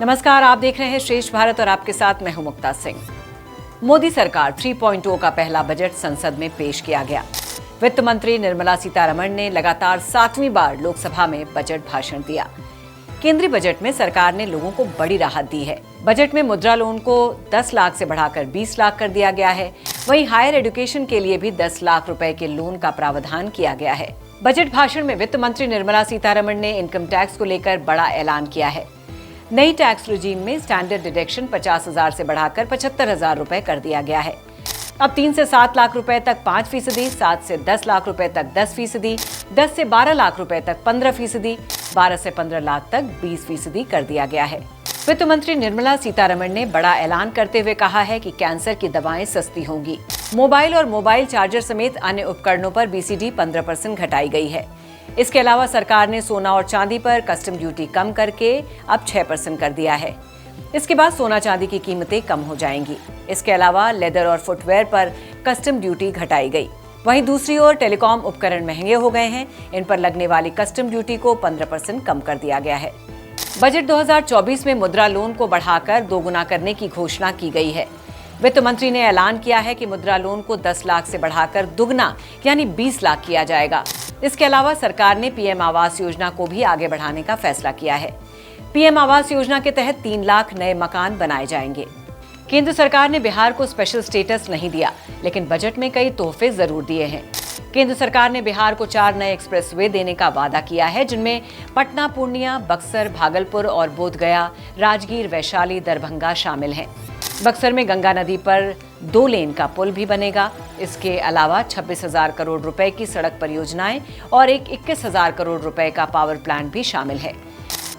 नमस्कार, आप देख रहे हैं श्रेष्ठ भारत और आपके साथ मैं हूं मुक्ता सिंह। मोदी सरकार 3.0 का पहला बजट संसद में पेश किया गया। वित्त मंत्री निर्मला सीतारमण ने लगातार 7वीं बार लोकसभा में बजट भाषण दिया। केंद्रीय बजट में सरकार ने लोगों को बड़ी राहत दी है। बजट में मुद्रा लोन को 10 लाख से बढ़ाकर 20 लाख कर दिया गया है। वहीं हायर एजुकेशन के लिए भी 10 लाख रुपए के लोन का प्रावधान किया गया है। बजट भाषण में वित्त मंत्री निर्मला सीतारमण ने इनकम टैक्स को लेकर बड़ा ऐलान किया है। नई टैक्स रिजीम में स्टैंडर्ड डिडक्शन 50,000 से बढ़ाकर 75,000 रुपए कर दिया गया है। अब 3 से 7 लाख रुपए तक 5%, 7 से 10 लाख रुपए तक 10%, 10 से 12 लाख रुपए तक 15%, 12 से 15 लाख तक 20% कर दिया गया है। वित्त मंत्री निर्मला सीतारमण ने बड़ा ऐलान करते हुए कहा है कि कैंसर की दवाएं सस्ती होंगी। मोबाइल और मोबाइल चार्जर समेत अन्य उपकरणों पर BCD 15% घटाई गई है। इसके अलावा सरकार ने सोना और चांदी पर कस्टम ड्यूटी कम करके अब 6% कर दिया है। इसके बाद सोना चांदी की कीमतें कम हो जाएंगी। इसके अलावा लेदर और फुटवेयर पर कस्टम ड्यूटी घटाई गई। वहीं दूसरी ओर टेलीकॉम उपकरण महंगे हो गए हैं। इन पर लगने वाली कस्टम ड्यूटी को 15% कम कर दिया गया है। बजट 2024 में मुद्रा लोन को बढ़ाकर दोगुना करने की घोषणा की गई है। वित्त मंत्री ने ऐलान किया है कि मुद्रा लोन को 10 लाख से बढ़ाकर दुगना यानी 20 लाख किया जाएगा। इसके अलावा सरकार ने PM आवास योजना को भी आगे बढ़ाने का फैसला किया है। PM आवास योजना के तहत 3 लाख नए मकान बनाए जाएंगे। केंद्र सरकार ने बिहार को स्पेशल स्टेटस नहीं दिया, लेकिन बजट में कई तोहफे जरूर दिए हैं। केंद्र सरकार ने बिहार को 4 नए एक्सप्रेसवे देने का वादा किया है, जिनमें पटना, पूर्णिया, बक्सर, भागलपुर और बोधगया, राजगीर, वैशाली, दरभंगा शामिल हैं। बक्सर में गंगा नदी पर 2 लेन का पुल भी बनेगा। इसके अलावा 26,000 करोड़ रुपए की सड़क परियोजनाएं और 21,000 करोड़ रुपए का पावर प्लांट भी शामिल है।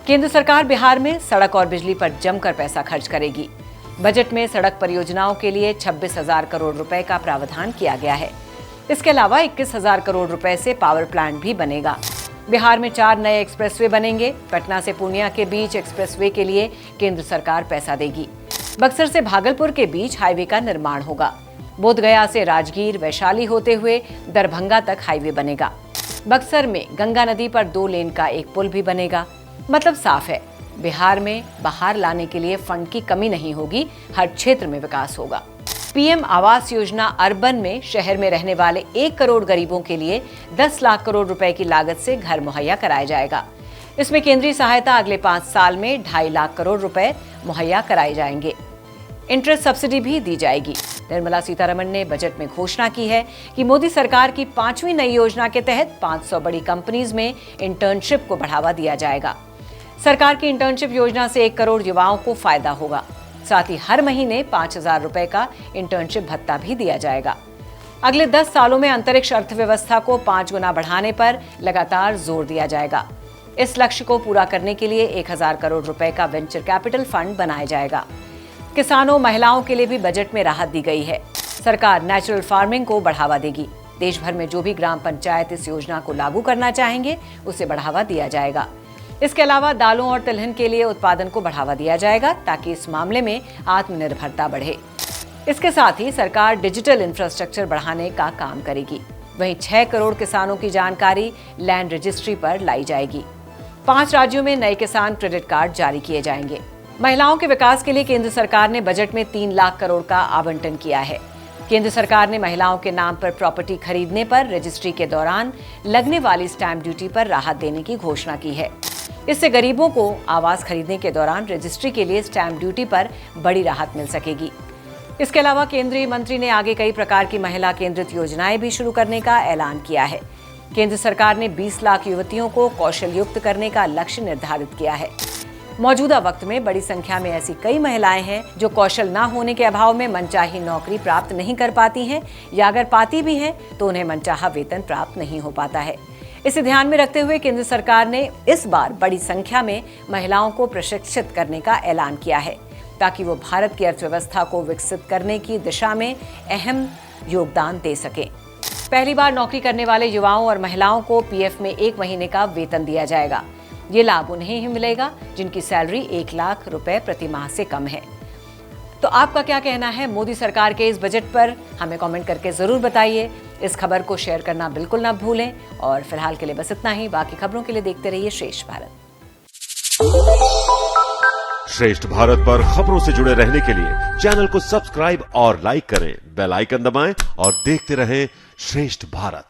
केंद्र सरकार बिहार में सड़क और बिजली पर जमकर पैसा खर्च करेगी। बजट में सड़क परियोजनाओं के लिए 26,000 करोड़ रुपए का प्रावधान किया गया है। इसके अलावा 21,000 करोड़ रुपए से पावर प्लांट भी बनेगा। बिहार में 4 नए एक्सप्रेसवे बनेंगे। पटना से पूर्णिया के बीच एक्सप्रेसवे के लिए केंद्र सरकार पैसा देगी। बक्सर से भागलपुर के बीच हाईवे का निर्माण होगा। बोधगया से राजगीर, वैशाली होते हुए दरभंगा तक हाईवे बनेगा। बक्सर में गंगा नदी पर 2 लेन का एक पुल भी बनेगा। मतलब साफ है, बिहार में बाहर लाने के लिए फंड की कमी नहीं होगी। हर क्षेत्र में विकास होगा। PM आवास योजना अर्बन में शहर में रहने वाले 1 करोड़ गरीबों के लिए 10 लाख करोड़ रुपए की लागत से घर मुहैया कराया जाएगा। इसमें केंद्रीय सहायता अगले 5 साल में 2.5 लाख करोड़ रुपए मुहैया कराए जाएंगे। इंटरेस्ट सब्सिडी भी दी जाएगी। निर्मला सीतारमण ने बजट में घोषणा की है कि मोदी सरकार की 5वीं नई योजना के तहत 500 बड़ी कंपनीज में इंटर्नशिप को बढ़ावा दिया जाएगा। सरकार की इंटर्नशिप योजना से 1 करोड़ युवाओं को फायदा होगा। साथ ही हर महीने 5,000 रुपए का इंटर्नशिप भत्ता भी दिया जाएगा। अगले 10 सालों में अंतरिक्ष अर्थव्यवस्था को 5 गुना बढ़ाने पर लगातार जोर दिया जाएगा। इस लक्ष्य को पूरा करने के लिए 1,000 करोड़ रुपए का वेंचर कैपिटल फंड बनाया जाएगा। किसानों, महिलाओं के लिए भी बजट में राहत दी गई है। सरकार नेचुरल फार्मिंग को बढ़ावा देगी। देश भर में जो भी ग्राम पंचायत इस योजना को लागू करना चाहेंगे, उसे बढ़ावा दिया जाएगा। इसके अलावा दालों और तिलहन के लिए उत्पादन को बढ़ावा दिया जाएगा, ताकि इस मामले में आत्मनिर्भरता बढ़े। इसके साथ ही सरकार डिजिटल इंफ्रास्ट्रक्चर बढ़ाने का काम करेगी। वहीं 6 करोड़ किसानों की जानकारी लैंड रजिस्ट्री पर लाई जाएगी। 5 राज्यों में नए किसान क्रेडिट कार्ड जारी किए जाएंगे। महिलाओं के विकास के लिए केंद्र सरकार ने बजट में 3 लाख करोड़ का आवंटन किया है। केंद्र सरकार ने महिलाओं के नाम पर प्रॉपर्टी खरीदने पर रजिस्ट्री के दौरान लगने वाली स्टैंप ड्यूटी पर राहत देने की घोषणा की है। इससे गरीबों को आवास खरीदने के दौरान रजिस्ट्री के लिए स्टैंप ड्यूटी पर बड़ी राहत मिल सकेगी। इसके अलावा केंद्रीय मंत्री ने आगे कई प्रकार की महिला केंद्रित योजनाएं भी शुरू करने का ऐलान किया है। केंद्र सरकार ने 20 लाख युवतियों को कौशल युक्त करने का लक्ष्य निर्धारित किया है। मौजूदा वक्त में बड़ी संख्या में ऐसी कई महिलाएं हैं जो कौशल न होने के अभाव में मनचाही नौकरी प्राप्त नहीं कर पाती हैं, या अगर पाती भी हैं तो उन्हें मनचाहा वेतन प्राप्त नहीं हो पाता है। इसे ध्यान में रखते हुए केंद्र सरकार ने इस बार बड़ी संख्या में महिलाओं को प्रशिक्षित करने का ऐलान किया है, ताकि वो भारत की अर्थव्यवस्था को विकसित करने की दिशा में अहम योगदान दे सकें। पहली बार नौकरी करने वाले युवाओं और महिलाओं को PF में 1 महीने का वेतन दिया जाएगा। ये लाभ उन्हें ही मिलेगा जिनकी सैलरी 1 लाख रुपए प्रति माह से कम है। तो आपका क्या कहना है मोदी सरकार के इस बजट पर? हमें कमेंट करके जरूर बताइए। इस खबर को शेयर करना बिल्कुल ना भूलें। और फिलहाल के लिए बस इतना ही। बाकी खबरों के लिए देखते रहिए श्रेष्ठ भारत। श्रेष्ठ भारत पर खबरों से जुड़े रहने के लिए चैनल को सब्सक्राइब और लाइक करें, बेल आइकन दबाएं और देखते रहें श्रेष्ठ भारत।